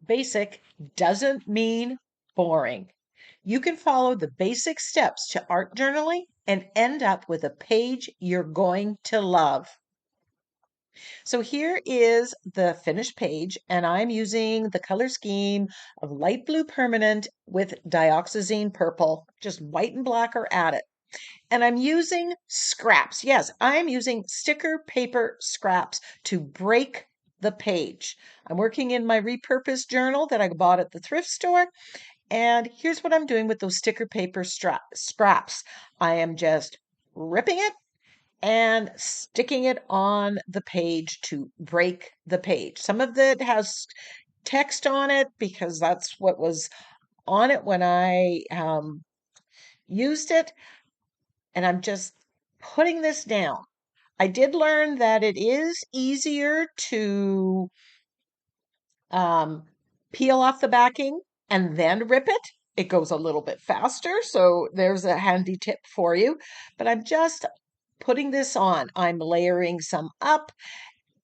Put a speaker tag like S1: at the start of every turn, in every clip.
S1: Basic doesn't mean boring. You can follow the basic steps to art journaling and end up with a page you're going to love. So here is the finished page, and I'm using the color scheme of light blue permanent with dioxazine purple. Just white and black are at it. And I'm using scraps. Yes, I'm using sticker paper scraps to break the page. I'm working in my repurposed journal that I bought at the thrift store. And here's what I'm doing with those sticker paper scraps. I am just ripping it and sticking it on the page to break the page. Some of it has text on it because that's what was on it when I used it. And I'm just putting this down. I did learn that it is easier to peel off the backing and then rip it. It goes a little bit faster, so there's a handy tip for you. But I'm just putting this on. I'm layering some up,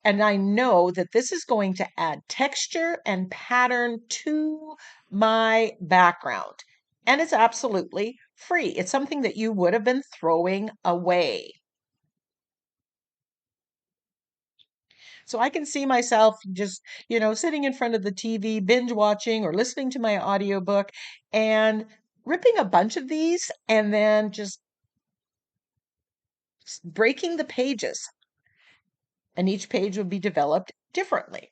S1: and I know that this is going to add texture and pattern to my background. And it's absolutely free. It's something that you would have been throwing away. So I can see myself just, sitting in front of the TV, binge watching or listening to my audiobook and ripping a bunch of these and then just breaking the pages. And each page would be developed differently.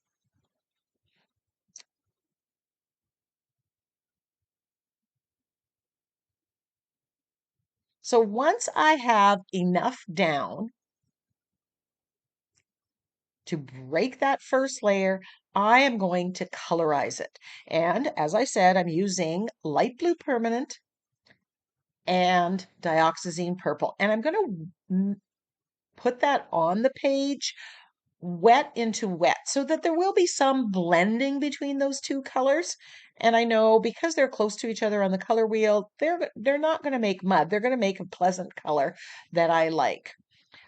S1: So once I have enough down to break that first layer, I am going to colorize it. And as I said, I'm using light blue permanent and dioxazine purple. And I'm going to put that on the page wet into wet so that there will be some blending between those two colors. And I know because they're close to each other on the color wheel, they're not going to make mud. They're going to make a pleasant color that I like.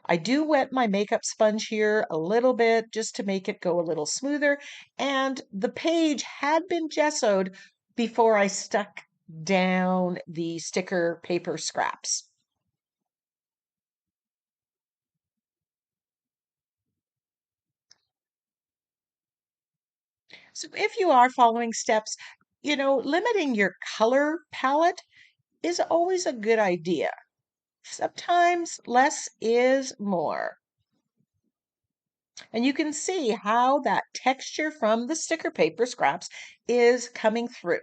S1: I do wet my makeup sponge here a little bit just to make it go a little smoother. And the page had been gessoed before I stuck down the sticker paper scraps. So if you are following steps, limiting your color palette is always a good idea. Sometimes less is more. And you can see how that texture from the sticker paper scraps is coming through.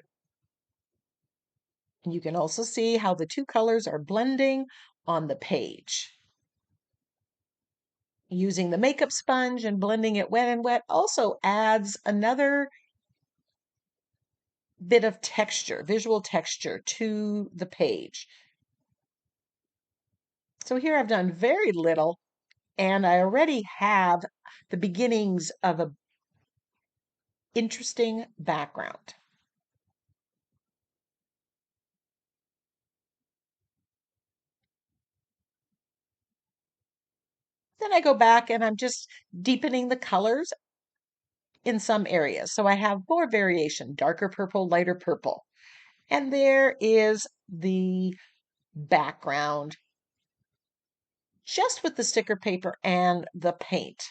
S1: And you can also see how the two colors are blending on the page. Using the makeup sponge and blending it wet and wet also adds another bit of texture, visual texture to the page. So here I've done very little, and I already have the beginnings of a interesting background. Then I go back and I'm just deepening the colors in some areas. So I have more variation, darker purple, lighter purple. And there is the background just with the sticker paper and the paint.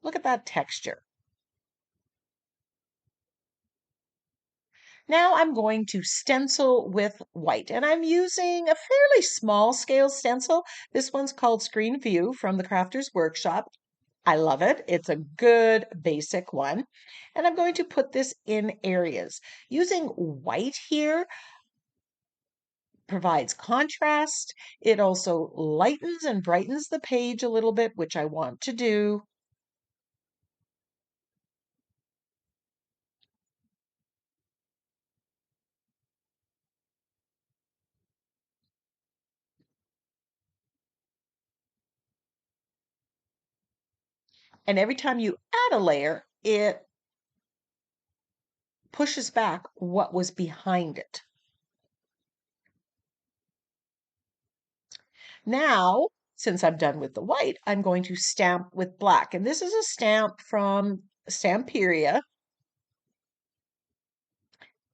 S1: Look at that texture. Now I'm going to stencil with white, and I'm using a fairly small scale stencil. This one's called Screen View from the Crafter's Workshop. I love it. It's a good basic one. And I'm going to put this in areas. Using white here provides contrast. It also lightens and brightens the page a little bit, which I want to do. And every time you add a layer, it pushes back what was behind it. Now since I'm done with the white, I'm going to stamp with black. And this is a stamp from Stamperia.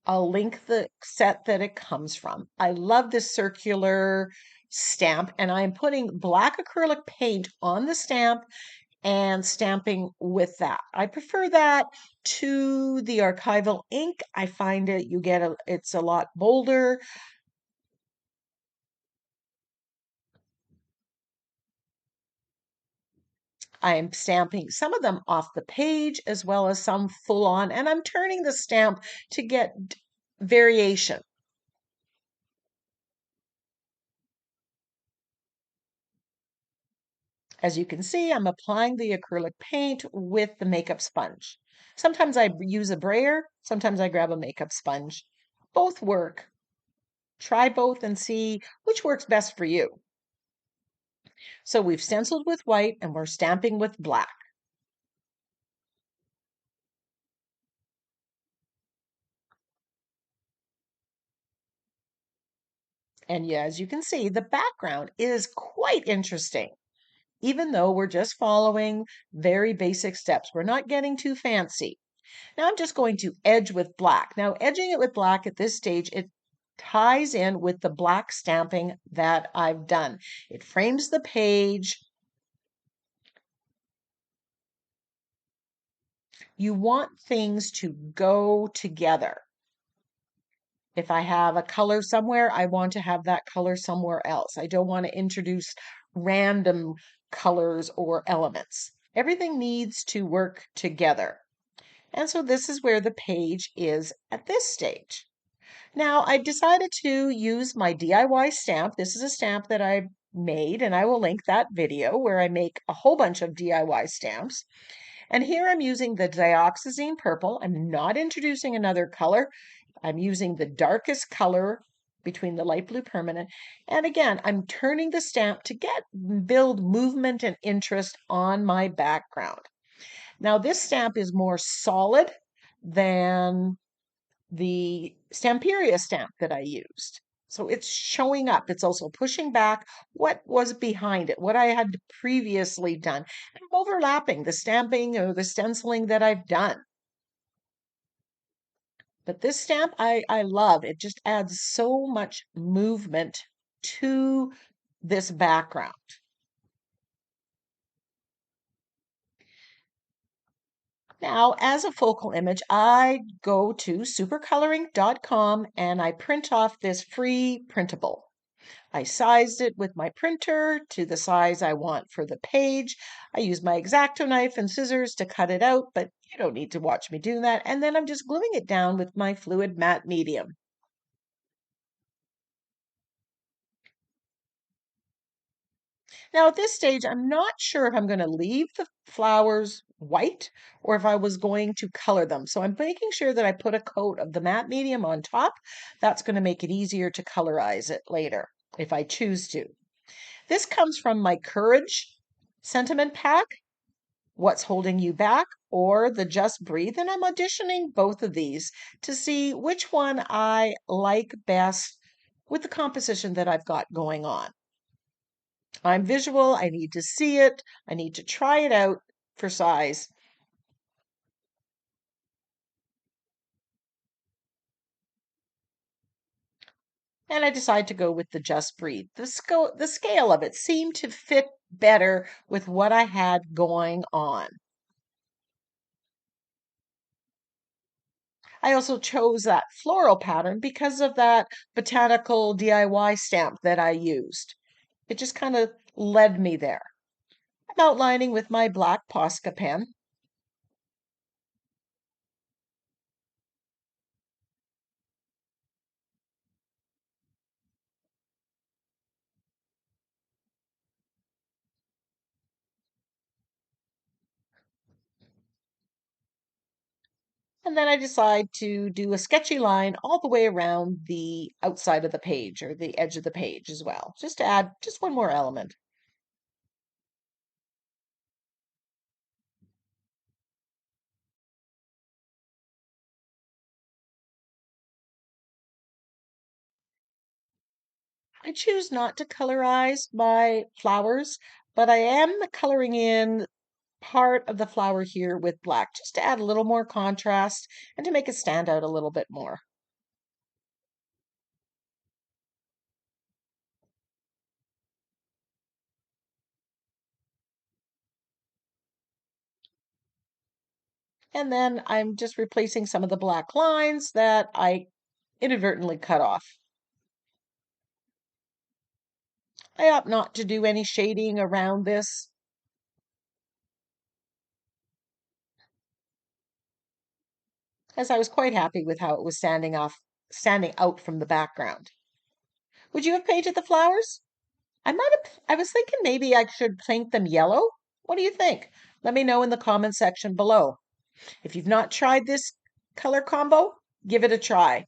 S1: I'll link the set that it comes from. I love this circular stamp, and I'm putting black acrylic paint on the stamp and stamping with that. I prefer that to the archival ink. I find it's a lot bolder. I am stamping some of them off the page as well as some full on, and I'm turning the stamp to get variation. As you can see, I'm applying the acrylic paint with the makeup sponge. Sometimes I use a brayer, sometimes I grab a makeup sponge. Both work. Try both and see which works best for you. So we've stenciled with white and we're stamping with black. And yeah, as you can see, the background is quite interesting, even though we're just following very basic steps. We're not getting too fancy. Now I'm just going to edge with black. Now edging it with black at this stage, it ties in with the black stamping that I've done. It frames the page. You want things to go together. If I have a color somewhere, I want to have that color somewhere else. I don't want to introduce random colors or elements. Everything needs to work together. And so this is where the page is at this stage. Now I decided to use my DIY stamp. This is a stamp that I made, and I will link that video where I make a whole bunch of DIY stamps. And here I'm using the dioxazine purple. I'm not introducing another color. I'm using the darkest color between the light blue permanent. And again, I'm turning the stamp to build movement and interest on my background. Now this stamp is more solid than the Stamperia stamp that I used. So it's showing up. It's also pushing back what was behind it, what I had previously done. I'm overlapping the stamping or the stenciling that I've done. But this stamp I love. It just adds so much movement to this background. Now, as a focal image, I go to supercoloring.com and I print off this free printable. I sized it with my printer to the size I want for the page. I use my X-Acto knife and scissors to cut it out, but you don't need to watch me do that. And then I'm just gluing it down with my fluid matte medium. Now, at this stage, I'm not sure if I'm going to leave the flowers white or if I was going to color them. So I'm making sure that I put a coat of the matte medium on top. That's going to make it easier to colorize it later if I choose to. This comes from my Courage sentiment pack, What's Holding You Back, or the Just Breathe. And I'm auditioning both of these to see which one I like best with the composition that I've got going on. I'm visual. I need to see it. I need to try it out for size. And I decide to go with the Just Breathe. The scale of it seemed to fit better with what I had going on. I also chose that floral pattern because of that botanical DIY stamp that I used. It just kind of led me there. I'm outlining with my black Posca pen. And then I decide to do a sketchy line all the way around the outside of the page or the edge of the page as well, just to add just one more element. I choose not to colorize my flowers, but I am coloring in part of the flower here with black just to add a little more contrast and to make it stand out a little bit more. And then I'm just replacing some of the black lines that I inadvertently cut off. I opt not to do any shading around this, as I was quite happy with how it was standing out from the background. Would you have painted the flowers? I was thinking maybe I should paint them yellow. What do you think? Let me know in the comment section below. If you've not tried this color combo, give it a try.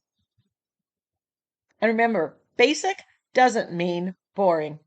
S1: And remember, basic doesn't mean boring.